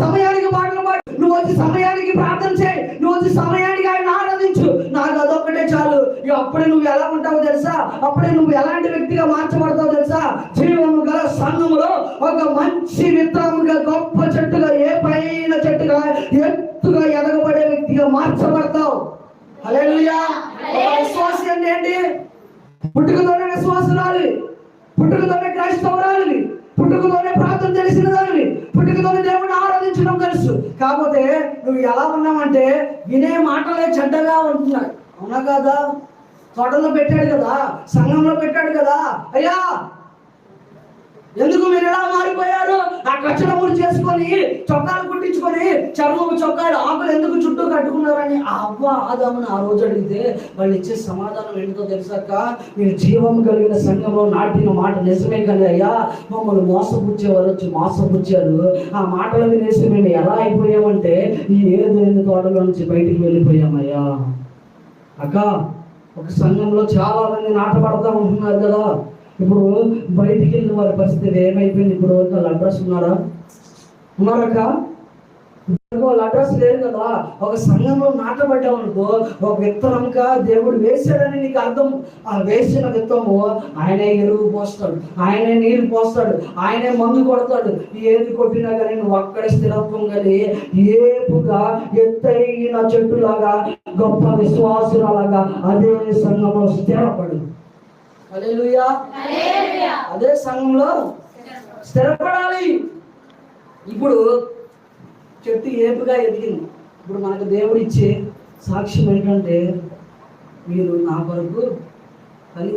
సమయానికి పాటలు పాడు, నువ్వు వచ్చి సమయానికి ప్రార్థన చేయి, నువ్వు వచ్చి సమయానికి ఆయన ఆరాధించు. నాకు అదొక్కటే చాలు. అప్పుడే నువ్వు ఎలా ఉంటావో తెలుసా? అప్పుడే నువ్వు ఎలాంటి వ్యక్తిగా మార్చబడతావు తెలుసా? జీవము గల సంఘములో ఒక మంచి విత్తనముగా, గొప్ప చెట్టుగా, ఏ పైన చెట్టుగా ఎత్తుగా ఎదగబడే వ్యక్తిగా మార్చబడతావు. హల్లెలూయా. విశ్వాసం అంటే ఏంటి? పుట్టుకతోనే విశ్వాసురాలి, పుట్టుకతోనే క్రైస్తవురాలి, పుట్టుకతోనే ప్రార్థన తెలిసిన దానివి, పుట్టుకతోనే దేవుడిని ఆరాధించడం తెలుసు. కాకపోతే నువ్వు ఎలా ఉన్నావంటే వినే మాటలే చెడ్డగా ఉంటున్నాయి. అవునా కాదా? తోటలో పెట్టాడు కదా, సంఘంలో పెట్టాడు కదా, అయ్యా ఎందుకు మీరు ఎలా మారిపోయారు? ఆ కచ్చడములు చేసుకొని, చొక్కాలు కుట్టించుకొని, చర్మము చొక్కాలు ఆకులు ఎందుకు చుట్టూ కట్టుకున్నారని అవ్వ ఆదామును ఆ రోజు అడిగితే వాళ్ళు ఇచ్చే సమాధానం ఏంటో తెలుసాక, మీరు జీవం కలిగిన సంఘంలో నాటిన మాట నిజమే కానీ అయ్యా, మమ్మల్ని మోసపుచ్చేవారు వచ్చి మోసపుచ్చారు. ఆ మాటలు వినేసి మేము ఎలా అయిపోయామంటే ఈ ఏదైనా తోటలో నుంచి బయటికి వెళ్ళిపోయామయ్యా. అక్క, ఒక సంఘంలో చాలా మంది నాటపడతా ఉంటున్నారు కదా, ఇప్పుడు బయటికి వెళ్ళిన వారి పరిస్థితి ఏమైపోయింది? ఇప్పుడు వాళ్ళు అడ్రస్ ఉన్నారక్క? వాళ్ళ అడ్రస్ లేదు కదా. ఒక సంఘంలో నాటబడ్డామనుకో, ఒక విత్తనంగా దేవుడు వేసాడని నీకు అర్థం. ఆ వేసిన విత్తనము ఆయనే ఎరువు పోస్తాడు, ఆయనే నీరు పోస్తాడు, ఆయనే మందు కొడతాడు. ఏది కొట్టినా కానీ నువ్వు అక్కడే స్థిరత్వం కలిగి ఏపుగా ఎత్తైన చెట్టులాగా, గొప్ప విశ్వాసులాగా అదే సంఘంలో స్థిరపడు. హల్లెలూయా. అదే సంఘంలో స్థిరపడాలి. ఇప్పుడు చెట్టు ఏపుగా ఎదిగింది. ఇప్పుడు మనకు దేవుడు ఇచ్చే సాక్ష్యం ఏంటంటే, మీరు నా కొరకు